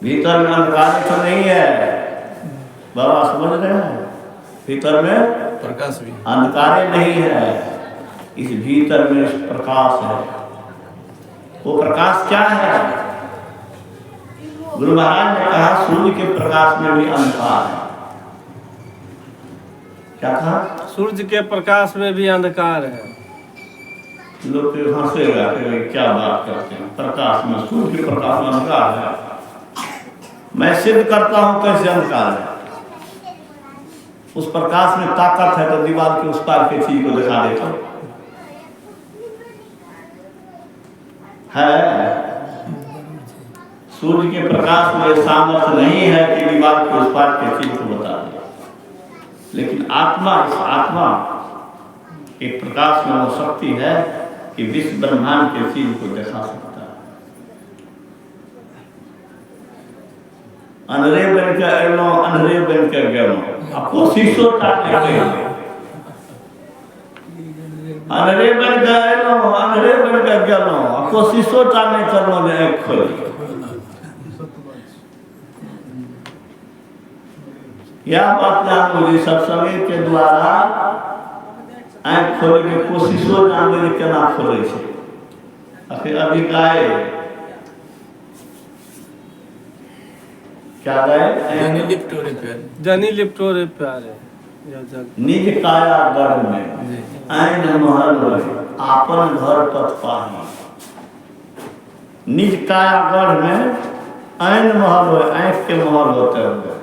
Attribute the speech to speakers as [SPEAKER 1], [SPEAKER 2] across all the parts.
[SPEAKER 1] भीतर में अंधकार तो नहीं है, बाबा समझ रहे हैं? भीतर में
[SPEAKER 2] प्रकाश भी
[SPEAKER 1] अंधकार नहीं है, इस भीतर में प्रकाश है। वो प्रकाश क्या है? गुरु महाराज ने कहा सूर्य के प्रकाश में भी अंधकार है। क्या कहा?
[SPEAKER 3] सूर्य के प्रकाश में भी अंधकार है।
[SPEAKER 1] लोग हंसेगा कि क्या बात करते हैं, प्रकाश में, सूर्य के प्रकाश में अंधकार है। मैं सिद्ध करता हूं कैसे अंधकार है। उस प्रकाश में ताकत है तो दीवार के उस पार के चीज को दिखा देता है। सूर्य के प्रकाश में सामर्थ्य नहीं है कि दीवार के उस पार के चीज को बता दे, लेकिन आत्मा, इस आत्मा के प्रकाश में वो शक्ति है कि विश्व ब्रह्मांड के चीज को दिखा सकता है। अनरे बन के एलो, अनरे बन के गेलो, अब कोशिशों टालने के अनरे बन के एलो, अनरे बन के गेलो, अब कोशिशों टालने करलो ने एक खोली। यह बात जान मुझे सत्संग के द्वारा आँख खोले के कोशिशों जान मुझे केना खोले छे। आखिर अभी गाय क्या गाय?
[SPEAKER 2] जनी लिप्टोरे प्यारे,
[SPEAKER 3] जनी लिप्टोरे प्यारे,
[SPEAKER 1] निज काया गढ़ में आइन महल होय, आपन घर पथ पाही। निज काया गढ़ में आइन महल होय, आँख के महल होते हुए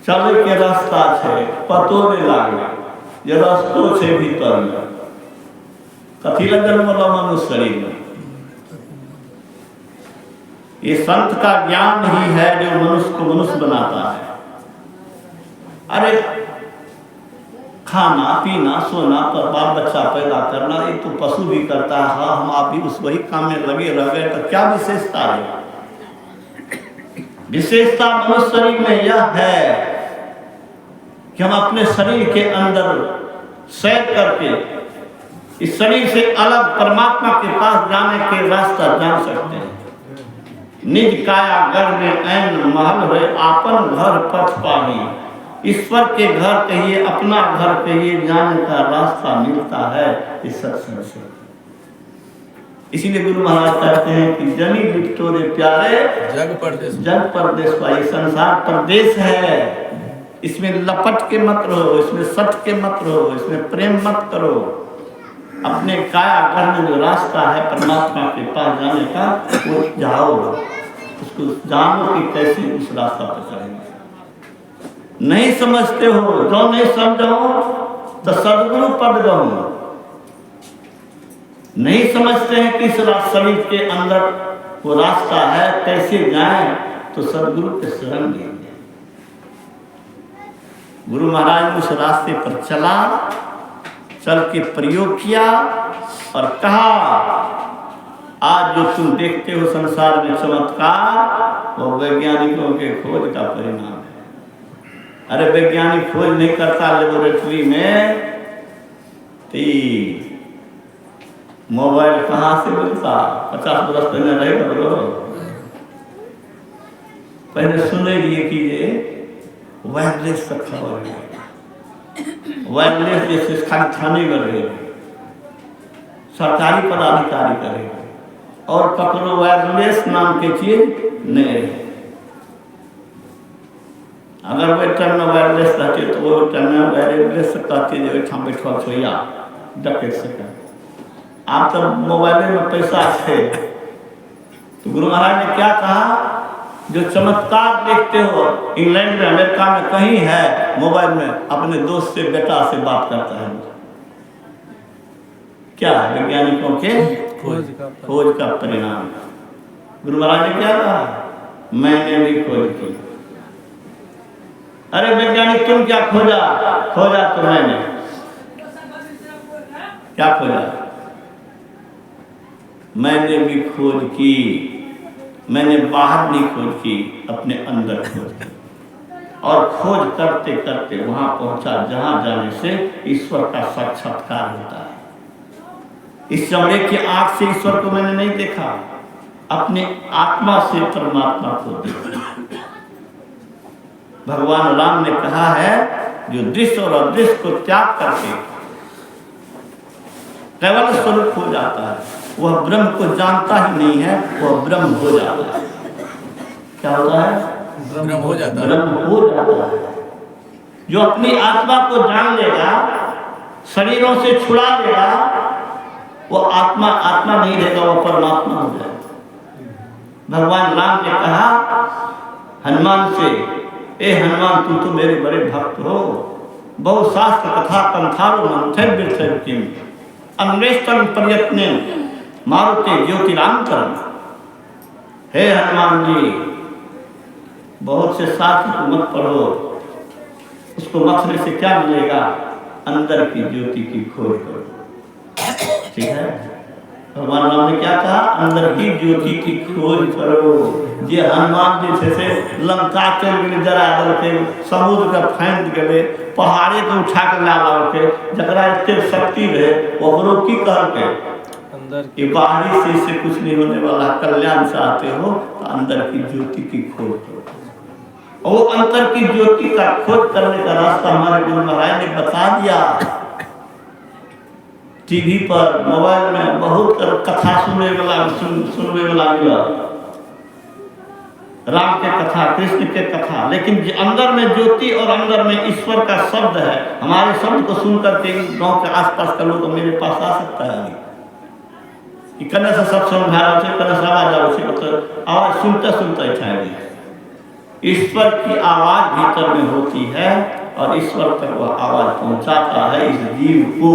[SPEAKER 1] चले के रास्ता छे, पतो नहीं लागे ये रास्तो छे भीतर में। कथी लगल वाला मनुष्य शरीर में? ये संत का ज्ञान ही है जो मनुष्य को मनुष्य बनाता है। अरे खाना पीना सोना पर बाल बच्चा पैदा करना ये तो पशु भी करता है। हाँ, हम आप भी उस वही काम में लगे रह गए तो क्या विशेषता है? विशेषता मनुष्य शरीर में यह है कि हम अपने शरीर के अंदर सैर करके इस शरीर से अलग परमात्मा के पास जाने के रास्ता जान सकते हैं। निज काया घर में ऐन महल है, आपन घर पथ पाही। ईश्वर के घर कहिए, अपना घर कहिए, जाने का रास्ता मिलता है इस सत्संग से। इसीलिए गुरु महाराज कहते हैं कि जनी लिप्टोरे प्यारे, जग परदेश पाई। संसार परदेश है, इसमें लपट के मत रहो, इसमें सट के मत रहो, इसमें प्रेम मत करो। अपने काया घर में जो रास्ता है परमात्मा के पास जाने का, वो जाओ, उसको जानो कि कैसे उस रास्ता पर चलेंगे। नहीं समझते हो, जो नहीं समझो तो सदगुरु पद रहो। नहीं समझते हैं कि इस शरीर के अंदर वो रास्ता है, कैसे जाएं, तो सदगुरु के शरण लेंगे। गुरु महाराज ने उस रास्ते पर चला, चल के प्रयोग किया और कहा आज जो तुम देखते हो संसार में चमत्कार, वो वैज्ञानिकों के खोज का परिणाम है। अरे वैज्ञानिक खोज नहीं करता लेबोरेटरी में, मोबाइल कहाँ से मिलता? 50 बरस पहले रहेगा बोलो। पहले सुने लिए कीजिए वायरलेस का खबर है, वायरलेस जैसे खाली थाने में रहे, सरकारी पदाधिकारी करे और पकड़ो वायरलेस नाम के चीज नहीं रहे। अगर वो टाइम में वायरलेस रहते तो वो टाइम में वायरलेस कहते जो ठाम बैठल छोया डके सके। आप तो मोबाइल में पैसा थे, तो गुरु महाराज ने क्या कहा? जो चमत्कार देखते हो इंग्लैंड में, अमेरिका में कहीं है, मोबाइल में अपने दोस्त से बेटा से बात करता है, क्या वैज्ञानिकों के खोज का परिणाम। गुरु महाराज ने क्या कहा? मैंने भी खोज की। अरे वैज्ञानिक तुम क्या खोजा? खोजा तो मैंने क्या खोजा? मैंने भी खोज की। मैंने बाहर नहीं खोज की, अपने अंदर खोज की, और खोज करते करते वहां पहुंचा जहां जाने से ईश्वर का साक्षात्कार होता है। इस चमड़े की आंख से ईश्वर को मैंने नहीं देखा, अपने आत्मा से परमात्मा को देखो। भगवान राम ने कहा है जो दृश्य और अदृश्य को त्याग करके केवल स्वरूप हो जाता है, वह ब्रह्म को जानता ही नहीं है, वह ब्रह्म हो जाता है। क्या होता है?
[SPEAKER 2] ब्रह्म हो जाता है।
[SPEAKER 1] ब्रह्म हो जाता है। जो अपनी आत्मा को जान लेगा, शरीरों से छुड़ा देगा, वो आत्मा आत्मा नहीं रहेगा, वो परमात्मा हो जाएगा। भगवान राम ने कहा हनुमान से, ए हनुमान तू तो मेरे बड़े भक्त हो, बहु शास्त्र कथा कंथारो मंथन बिरथन किम अन्वेषण प्रयत्न मारुते ज्योतिरांतरम। हे हनुमान जी, बहुत से शास्त्र मत पढ़ो, उसको मथने से क्या मिलेगा? अंदर की ज्योति की खोज करो। ठीक है, भगवान राम ने क्या कहा? अंदर की ज्योति की खोज करो। ये हनुमान जी से लंका चल गए, जरा के समुद्र का फेंक गए, पहाड़े को उठा कर ला के, जरा इतने शक्ति रहे वो की कह के
[SPEAKER 3] अंदर
[SPEAKER 1] कि बाहरी से इससे कुछ नहीं होने वाला, कल्याण चाहते हो तो अंदर की ज्योति की खोज करो। वो अंतर की ज्योति का खोज करने का रास्ता हमारे गुरु महाराज ने बता दिया। टीवी पर मोबाइल में बहुत कथा सुनने वाला मिला, राम के कथा, कृष्ण के कथा, लेकिन अंदर में ज्योति और अंदर में ईश्वर का शब्द है। हमारे शब्द को सुनकर के गांव के आसपास का लोग मेरे पास आ सकता है कि कन्या से सब समझा आवाज सुनते सुनते उठाएगी। ईश्वर की आवाज भीतर में होती है और ईश्वर तक वह आवाज पहुंचाता है इस जीव को।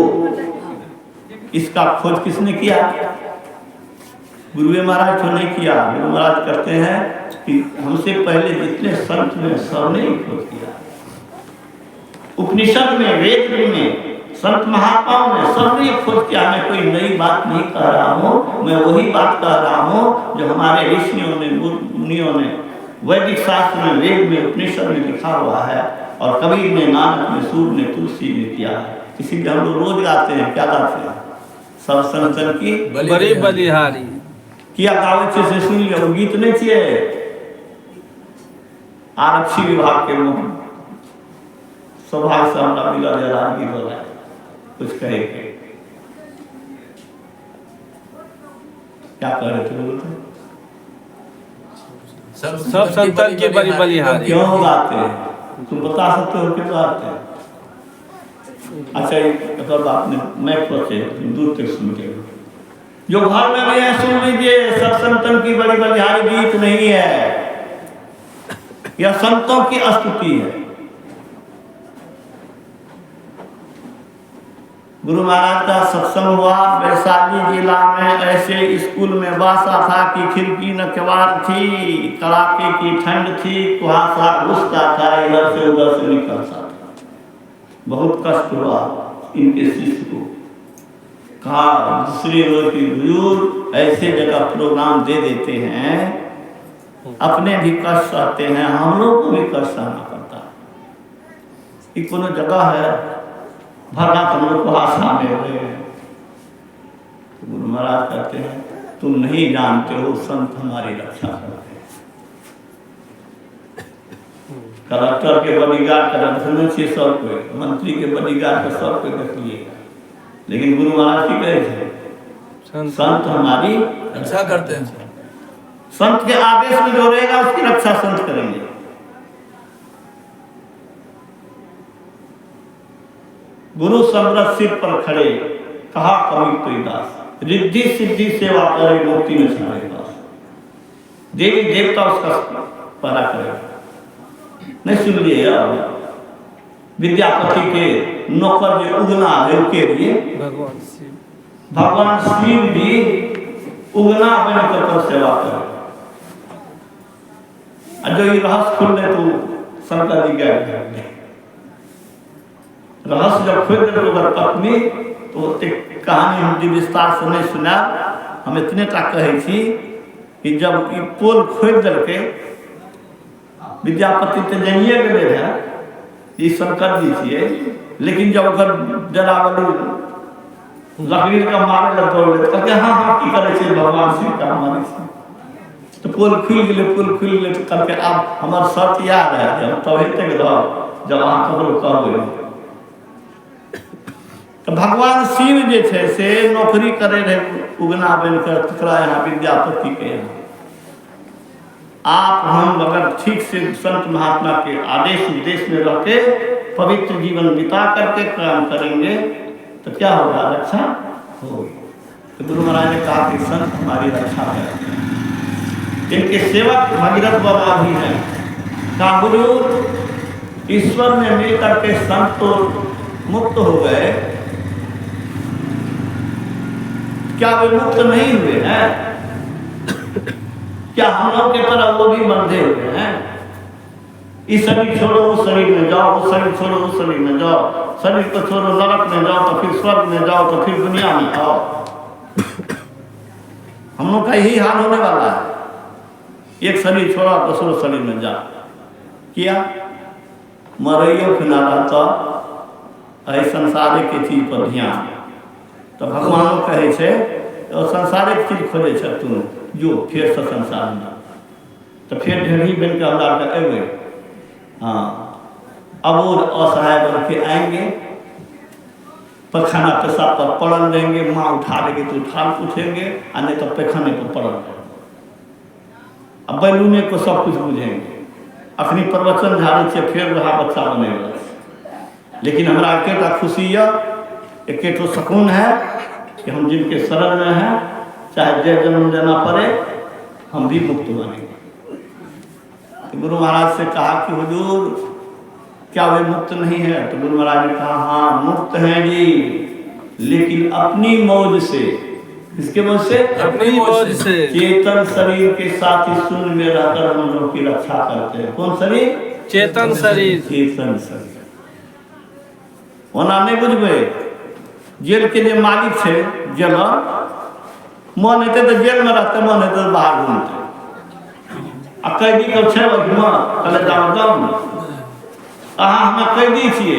[SPEAKER 1] इसका खोज किसने किया? गुरु महाराज को नहीं किया। गुरु महाराज कहते हैं कि हमसे पहले जितने संत में सबने ही खोज किया। उपनिषद में, वेद में, संत महात्माओं ने सबने खोज किया। मैं कोई नई बात नहीं कह रहा हूँ, मैं वही बात कह रहा हूँ जो हमारे ऋषियों ने, मुनियों ने वैदिक शास्त्र में, वेद में, उपनिषद में लिखा हुआ है और कबीर ने, नानक ने, सूर ने, तुलसी ने किया है। इसीलिए हम लोग रोज गाते हैं। क्या गाते हैं? सब संतन की
[SPEAKER 3] बड़ी बलिहारी
[SPEAKER 1] किया गावे से सुन लिया। वो गीत नहीं चाहिए आरक्षी विभाग के मुख सौभाग्य से हमरा मिला राजगीर वाला कुछ कहे क्या कह रहे थे? बोलते
[SPEAKER 3] सब संतन की बड़ी बलिहारी।
[SPEAKER 1] क्यों गाते हैं? तुम बता सकते हो क्यों गाते हैं? अच्छा, एक बात ने मैं सोचे दूर तक सुन के, जो घर में भी है सुन लीजिए। सब संतन की बड़ी बलिहारी गीत नहीं है, यह संतों की स्तुति है। गुरु महाराज का सत्संग हुआ वैशाली जिला में। ऐसे स्कूल में बासा था कि खिड़की न केवाड़ थी, कड़ाके की ठंड थी, कुहासा घुसता था, इधर से उधर से निकलता था। बहुत कष्ट हुआ इनके शिष्य को। कहा दूसरे रोज की बुजुर्ग ऐसे जगह प्रोग्राम दे देते हैं, अपने भी कष्ट सहते हैं, हम लोग को भी कष्ट सहना पड़ता है। कोनो जगह है भरना तुम लोग को आशा में हुए। गुरु महाराज कहते हैं तुम नहीं जानते हो संत हमारी रक्षा करते हैं। कलेक्टर के बॉडीगार्ड का रखना चाहिए सबको, मंत्री के बॉडीगार्ड का सबको रख लिएगा, लेकिन गुरु महाराज की कहे थे संत हमारी
[SPEAKER 2] रक्षा करते हैं।
[SPEAKER 1] संत के आदेश में जो रहेगा उसकी रक्षा संत करेंगे। गुरु समरथ सिर पर खड़े, कहा कवि तुलसीदास, रिद्धि सिद्धि सेवा करे मुक्ति में सारे पास। देवी देवता उसका पहरा करेगा। नहीं सुन लिए यार, विद्यापति के नौकर जो उगना है उसके लिए भगवान शिव भी उगना बनकर कर सेवा करे। जो ये रहस्य खुल रहे तो शंकर जी गए रहस्य जब खुद अगर पत्नी तो कहानी हम जी विस्तार से नहीं सुना। हम इतने तक कहे थी कि जब ये पोल खोद करके विद्यापति तो जानिए गए है ये शंकर जी थी, लेकिन जब अगर जरावली लकड़ी का मारे लग दौड़े तो हाँ हाँ की करे भगवान शिव का हमारे तो पुल खुल गए तो करके अब हमार शर्त याद है जे हम तब तक रह जब अहाँ ककरो कहबै। तो भगवान शिव जे छै से नौकरी करे रहे उगना बन कर तकरा यहाँ विद्यापति के यहाँ। आप हम अगर ठीक से संत महात्मा के आदेश उद्देश्य में रह के पवित्र जीवन बिता करके काम करेंगे तो क्या होगा, रक्षा होगी। तो गुरु महाराज ने कहा कि संत हमारी रक्षा करेंगे। इनके सेवक भगीरथ बाबा भी हैं। कहा हुजूर ईश्वर में मिलकर के संत तो मुक्त हो गए, क्या वे मुक्त नहीं हुए हैं? क्या हम लोग की तरह वो भी बंधे हुए हैं? इस शरीर छोड़ो उस शरीर में जाओ, उस शरीर छोड़ो उस शरीर में जाओ, शरीर को छोड़ो नरक में जाओ तो फिर स्वर्ग में जाओ तो फिर दुनिया में आओ। हम लोग का यही हाल होने वाला है। एक शरीर छोड़ा दूसरे शरीर में जा किया मरइयो किनारा तो अ संसारिक के चीज पर ध्यान। तो भगवान कहे छे तो संसारिक चीज खोजे छ तू जो फिर से संसार में तो फिर ढेरी बन के हमरा के अबे। हाँ अब वो असहाय बन के आएंगे, पैखाना पेशाब पर पड़ल रहेंगे, माँ उठा लेंगे तो उठा उठेंगे और नहीं तो पैखाने पर पड़ल रहेंगे। अब बैलूने को सब कुछ बुझेंगे। अखनी प्रवचन झाड़ू से फिर रहा बच्चा बनेगा। लेकिन हमारा एकेटा खुशी है, एकेटो सुकून है कि हम जिनके शरण में हैं चाहे जय जन्म लेना पड़े हम भी मुक्त बनेंगे। तो गुरु महाराज से कहा कि हुजूर क्या वे मुक्त नहीं है? तो गुरु महाराज ने कहा हाँ मुक्त हैं जी, लेकिन अपनी मौज से। किसके मौज से?
[SPEAKER 3] अपनी मौज से।
[SPEAKER 1] चेतन शरीर के साथ ही शून्य में रहकर हम लोग की रक्षा करते हैं। कौन शरीर?
[SPEAKER 3] चेतन शरीर।
[SPEAKER 1] चेतन शरीर ओना नहीं बुझबे। जेल के जो मालिक है जेलर, मन हेते तो जेल में रहते, मन हेते तो बाहर घूमते। आ कैदी के छे कहले जाओ अहाँ हमें कैदी छिए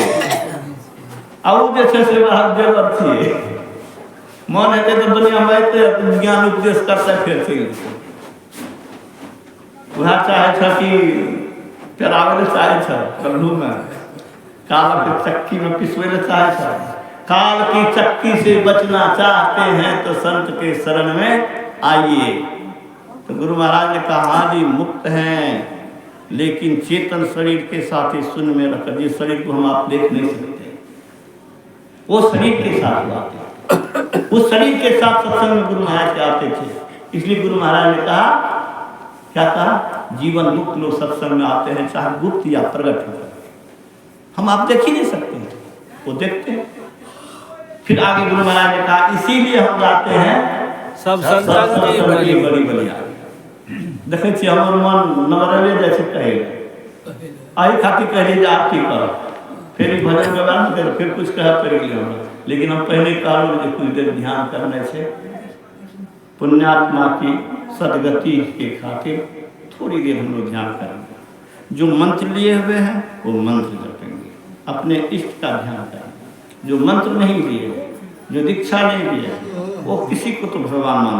[SPEAKER 1] आ उ जे छे से बाहर जेलर छिए। मन हेते तो दुनिया में अयते ज्ञान उपदेश करते फिर चलि जेतै। वह चाहे छ कि पेरावे चाहे छ कल्लू में काल के चक्की में पिसवे चाहे छ। काल की चक्की से बचना चाहते हैं तो संत के शरण में आइए। तो गुरु महाराज ने कहा हाँ जी मुक्त हैं, लेकिन चेतन शरीर के साथ ही शून्य में रखकर, जिस शरीर को हम आप देख नहीं सकते वो शरीर के साथ आते हैं। उस शरीर के साथ सत्संग में गुरु महाराज के आते थे। इसलिए गुरु महाराज ने कहा, क्या कहा? जीवन मुक्त लोग सत्संग में आते हैं, चाहे गुप्त या प्रकट हो। हम आप देख ही नहीं सकते, वो देखते हैं। फिर आगे गुरु महाराज ने कहा इसीलिए हम जाते हैं
[SPEAKER 3] सब संतन की बड़ी
[SPEAKER 1] बड़ी बलिया। देखे छी हमर मन नवरवे जैसे कहे आई खातिर कहे जे आरती कर, फिर भजन गवान कर, फिर कुछ कह पड़ गए हमरा। लेकिन हम पहले कहलू जे कुछ देर ध्यान करने से पुण्यात्मा की सदगति के खातिर थोड़ी देर हम लोग ध्यान करेंगे। जो मंत्र लिए हुए हैं वो मंत्र जपेंगे, अपने इष्ट का ध्यान करेंगे। जो मंत्र नहीं लिए, जो दीक्षा नहीं लिए, वो किसी को तो भगवान मान